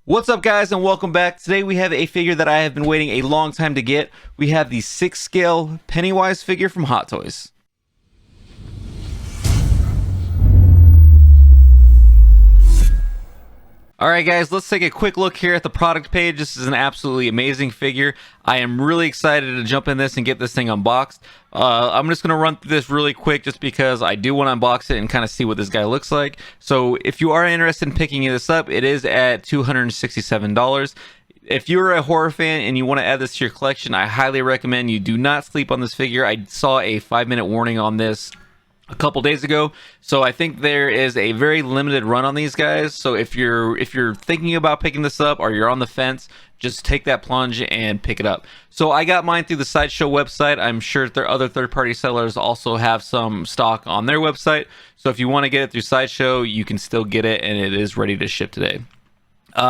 What's up, guys, and welcome back. Today we have a figure that I have been waiting a long time to get. We have the 6-scale Pennywise figure from Hot Toys. Alright guys, let's take a quick look here at the product page. This is an absolutely amazing figure. I am really excited to jump in this and get this thing unboxed. I'm just going to run through this really quick just because I do want to unbox it and kind of see what this guy looks like. So if you are interested in picking this up, it is at $267. If you're a horror fan and you want to add this to your collection, I highly recommend you do not sleep on this figure. I saw a 5-minute warning on this a couple days ago, so I think there is a very limited run on these guys. So if you're thinking about picking this up or you're on the fence, just take that plunge and pick it up. So I got mine through the Sideshow website. I'm sure there other third-party sellers also have some stock on their website, so if you want to get it through Sideshow, you can still get it, and it is ready to ship today.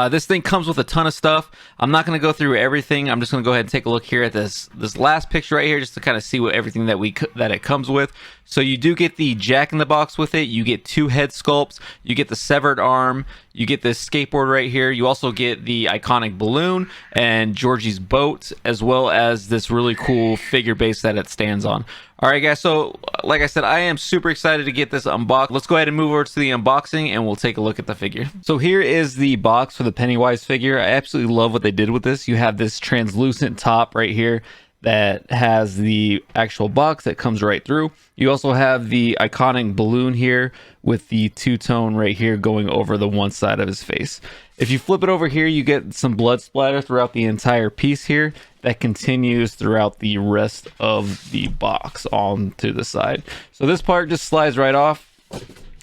This thing comes with a ton of stuff. I'm not going to go through everything. I'm just going to go ahead and take a look here at this last picture right here, just to kind of see what everything that it comes with. So you do get the Jack-in-the-Box with it. You get 2 head sculpts. You get the severed arm. You get this skateboard right here. You also get the iconic balloon and Georgie's boat, as well as this really cool figure base that it stands on. All right, guys. So like I said, I am super excited to get this unboxed. Let's go ahead and move over to the unboxing and we'll take a look at the figure. So here is the box for the Pennywise figure. I absolutely love what they did with this. You have this translucent top right here that has the actual box that comes right through. You also have the iconic balloon here with the two-tone right here going over the one side of his face. If you flip it over here, you get some blood splatter throughout the entire piece here that continues throughout the rest of the box on to the side. So this part just slides right off.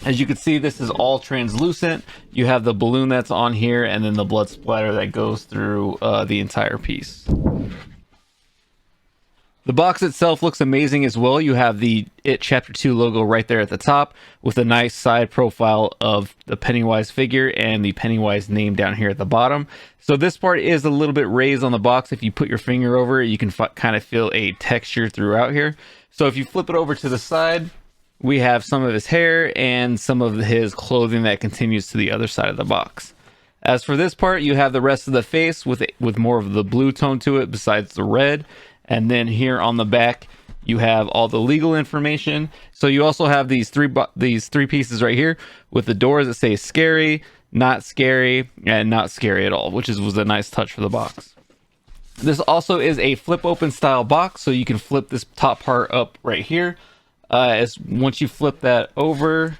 As you can see, this is all translucent. You have the balloon that's on here and then the blood splatter that goes through the entire piece. The box itself looks amazing as well. You have the IT Chapter 2 logo right there at the top with a nice side profile of the Pennywise figure and the Pennywise name down here at the bottom. So this part is a little bit raised on the box. If you put your finger over it, you can kind of feel a texture throughout here. So if you flip it over to the side, we have some of his hair and some of his clothing that continues to the other side of the box. As for this part, you have the rest of the face with more of the blue tone to it besides the red. And then here on the back, you have all the legal information. So you also have these three pieces right here with the doors that say scary, not scary, and not scary at all, which was a nice touch for the box. This also is a flip open style box, so you can flip this top part up right here. Once you flip that over,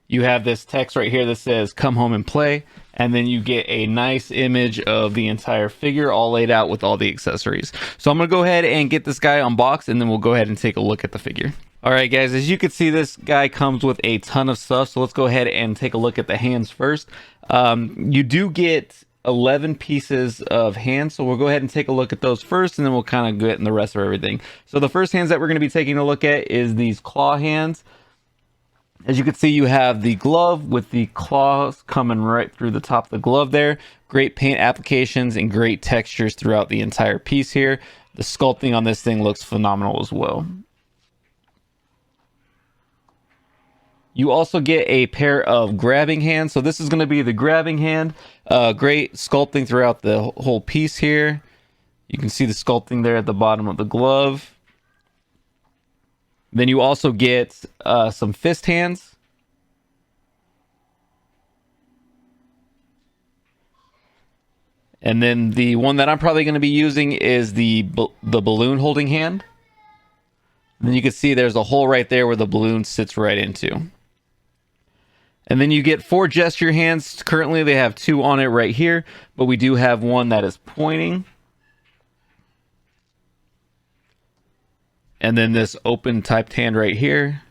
you have this text right here that says "Come home and play," and then you get a nice image of the entire figure all laid out with all the accessories. So I'm gonna go ahead and get this guy unboxed, and then we'll go ahead and take a look at the figure. All right, guys, as you can see, this guy comes with a ton of stuff. So let's go ahead and take a look at the hands first. You do get 11 pieces of hands, so we'll go ahead and take a look at those first, and then we'll kind of get in the rest of everything. So the first hands that we're going to be taking a look at is these claw hands. As you can see, you have the glove with the claws coming right through the top of the glove there. Great paint applications and great textures throughout the entire piece here. The sculpting on this thing looks phenomenal as well. You also get a pair of grabbing hands. So this is going to be the grabbing hand. Great sculpting throughout the whole piece here. You can see the sculpting there at the bottom of the glove. Then you also get some fist hands. And then the one that I'm probably going to be using is the balloon holding hand. And then you can see there's a hole right there where the balloon sits right into. And then you get 4 gesture hands. Currently they have 2 on it right here, but we do have one that is pointing. And then this open typed hand right here.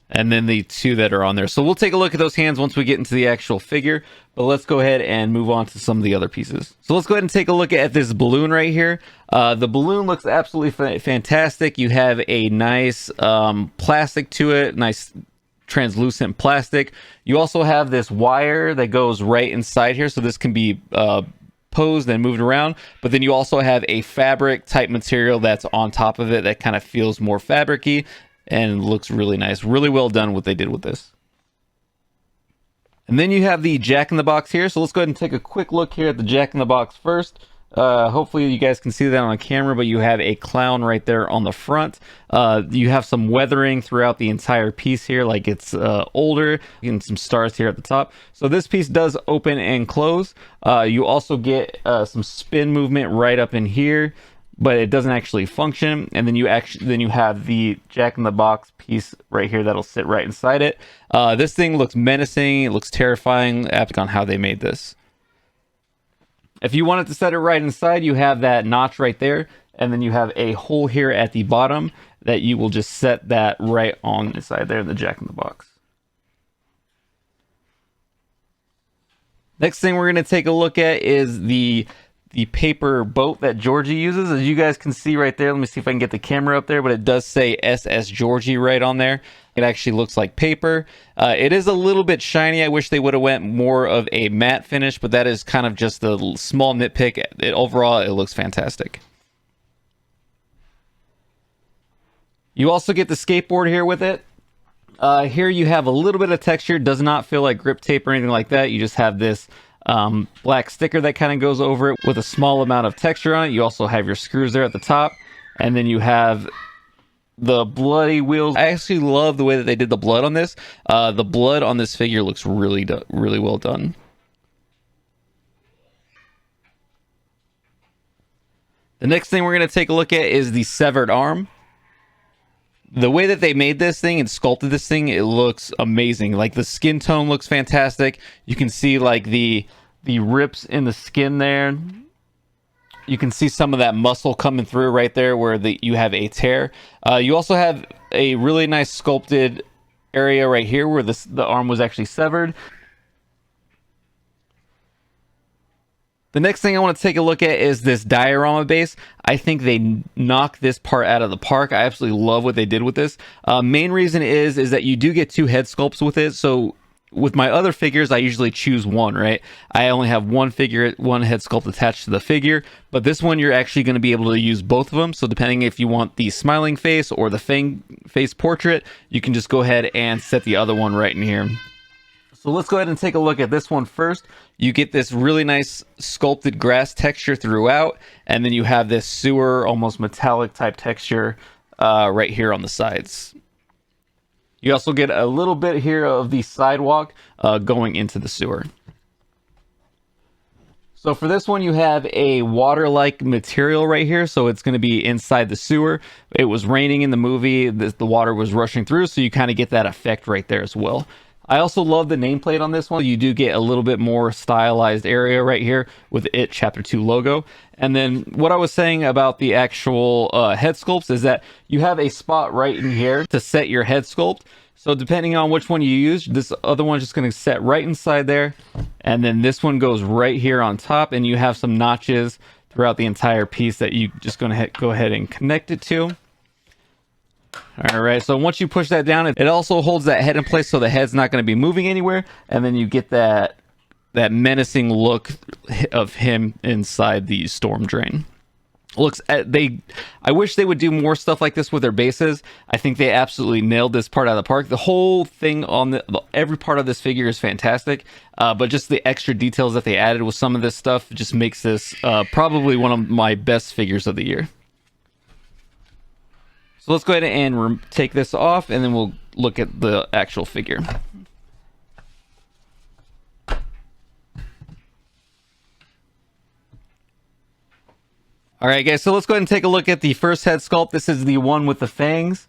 And then the 2 that are on there. So we'll take a look at those hands once we get into the actual figure. But let's go ahead and move on to some of the other pieces. So let's go ahead and take a look at this balloon right here. The balloon looks absolutely fantastic. You have a nice plastic to it, nice translucent plastic. You also have this wire that goes right inside here. So this can be posed and moved around, but then you also have a fabric type material that's on top of it that kind of feels more fabricy and looks really nice. Really well done what they did with this. And then you have the Jack in the Box here. So let's go ahead and take a quick look here at the Jack in the Box first. Hopefully you guys can see that on camera, but you have a clown right there on the front. You have some weathering throughout the entire piece here, like it's older, and some stars here at the top. So this piece does open and close. You also get some spin movement right up in here, but it doesn't actually function. And then you have the Jack in the Box piece right here that'll sit right inside it. This thing looks menacing. It looks terrifying on how they made this. If you wanted to set it right inside, you have that notch right there, and then you have a hole here at the bottom that you will just set that right on inside there in the Jack in the Box. Next thing we're going to take a look at is the paper boat that Georgie uses. As you guys can see right there, let me see if I can get the camera up there, but it does say SS Georgie right on there. It actually looks like paper. It is a little bit shiny. I wish they would have went more of a matte finish, but that is kind of just a small nitpick. Overall, it looks fantastic. You also get the skateboard here with it. Here you have a little bit of texture. Does not feel like grip tape or anything like that. You just have this black sticker that kind of goes over it with a small amount of texture on it. You also have your screws there at the top, and then you have the bloody wheels. I actually love the way that they did the blood on this. The blood on this figure looks really well done. The next thing we're going to take a look at is the severed arm. The way that they made this thing and sculpted this thing, it looks amazing. Like the skin tone looks fantastic. You can see like the rips in the skin there. You can see some of that muscle coming through right there where you have a tear. You also have a really nice sculpted area right here where the arm was actually severed. The next thing I want to take a look at is this Diorama Base. I think they knocked this part out of the park. I absolutely love what they did with this. Main reason is that you do get 2 head sculpts with it. So with my other figures, I usually choose one, right? I only have one head sculpt attached to the figure, but this one you're actually going to be able to use both of them. So depending if you want the smiling face or the fang face portrait, you can just go ahead and set the other one right in here. So let's go ahead and take a look at this one first. You get this really nice sculpted grass texture throughout, and then you have this sewer, almost metallic type texture right here on the sides. You also get a little bit here of the sidewalk going into the sewer. So for this one, you have a water-like material right here. So it's going to be inside the sewer. It was raining in the movie. The water was rushing through. So you kind of get that effect right there as well. I also love the nameplate on this one. You do get a little bit more stylized area right here with IT Chapter 2 logo. And then what I was saying about the actual head sculpts is that you have a spot right in here to set your head sculpt. So depending on which one you use, this other one's just going to set right inside there. And then this one goes right here on top, and you have some notches throughout the entire piece that you just going to go ahead and connect it to. All right, so once you push that down, it also holds that head in place, so the head's not going to be moving anywhere, and then you get that menacing look of him inside the storm drain. I wish they would do more stuff like this with their bases. I think they absolutely nailed this part out of the park. The whole thing on every part of this figure is fantastic, but just the extra details that they added with some of this stuff just makes this probably one of my best figures of the year. So let's go ahead and take this off, and then we'll look at the actual figure. All right, guys, so let's go ahead and take a look at the first head sculpt. This is the one with the fangs.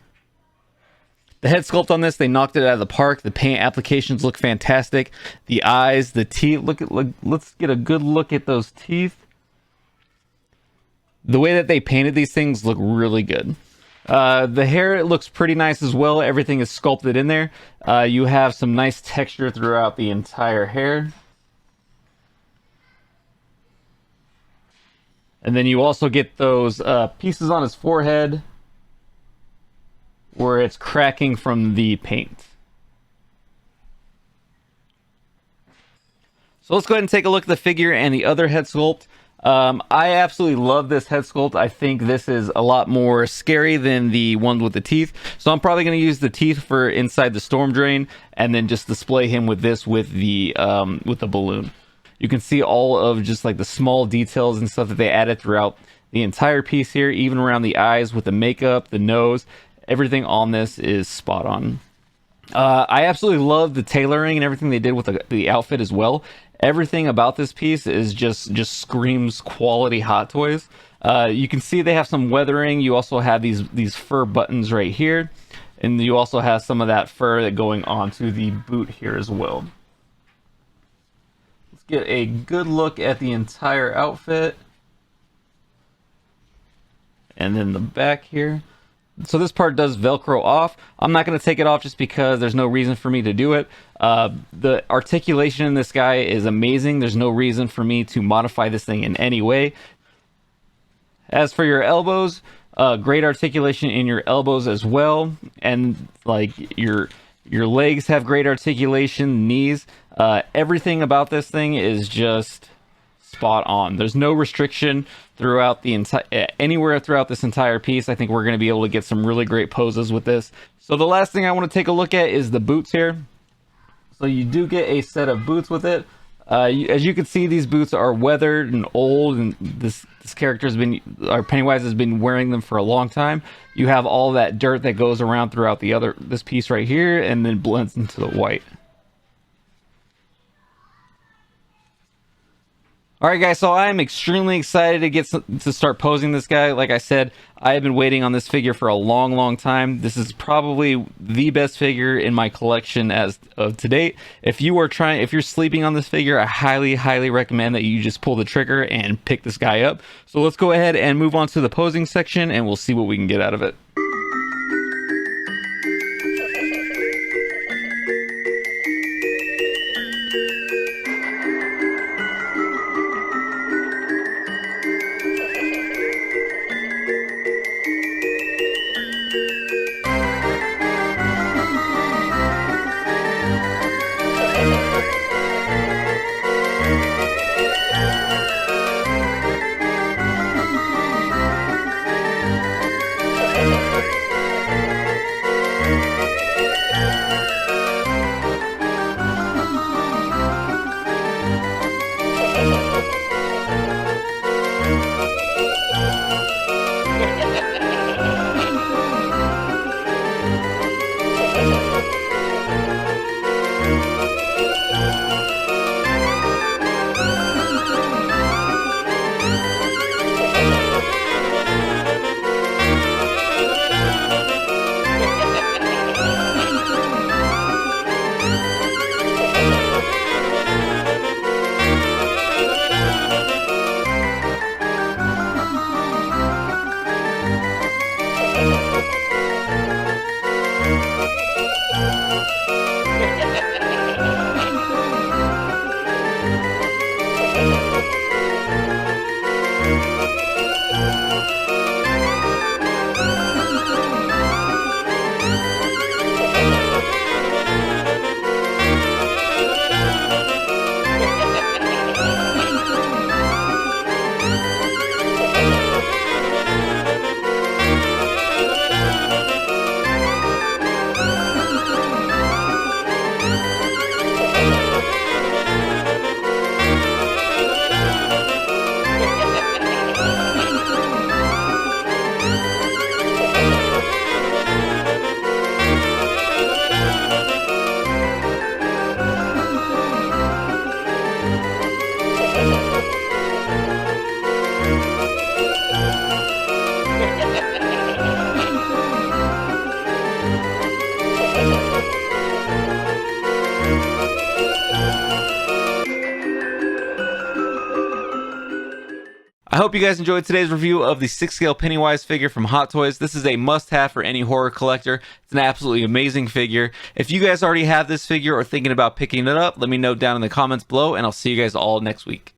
The head sculpt on this, they knocked it out of the park. The paint applications look fantastic. The eyes, the teeth, let's get a good look at those teeth. The way that they painted these things look really good. The hair, it looks pretty nice as well. Everything is sculpted in there. You have some nice texture throughout the entire hair. And then you also get those pieces on his forehead where it's cracking from the paint. So let's go ahead and take a look at the figure and the other head sculpt. I absolutely love this head sculpt. I think this is a lot more scary than the one with the teeth. So I'm probably going to use the teeth for inside the storm drain, and then just display him with this with the balloon. You can see all of just like the small details and stuff that they added throughout the entire piece here, even around the eyes with the makeup, the nose, everything on this is spot on. I absolutely love the tailoring and everything they did with the outfit as well. Everything about this piece is just screams quality Hot Toys. You can see they have some weathering. You also have these fur buttons right here, and you also have some of that fur that going onto the boot here as well. Let's get a good look at the entire outfit, and then the back here. So this part does Velcro off. I'm not going to take it off just because there's no reason for me to do it. The articulation in this guy is amazing. There's no reason for me to modify this thing in any way. As for your elbows, great articulation in your elbows as well. And like your legs have great articulation, knees. Everything about this thing is just spot on. There's no restriction throughout the anywhere throughout this entire piece. I think we're going to be able to get some really great poses with this. So the last thing I want to take a look at is the boots here. So you do get a set of boots with it. As you can see, these boots are weathered and old, and this character has been, or Pennywise has been wearing them for a long time. You have all that dirt that goes around throughout this piece right here, and then blends into the white. Alright guys, so I am extremely excited to start posing this guy. Like I said, I have been waiting on this figure for a long time. This is probably the best figure in my collection as of to date. If you're sleeping on this figure, I highly recommend that you just pull the trigger and pick this guy up. So let's go ahead and move on to the posing section, and we'll see what we can get out of it. I hope you guys enjoyed today's review of the 6-scale Pennywise figure from Hot Toys. This is a must-have for any horror collector. It's an absolutely amazing figure. If you guys already have this figure or thinking about picking it up, let me know down in the comments below, and I'll see you guys all next week.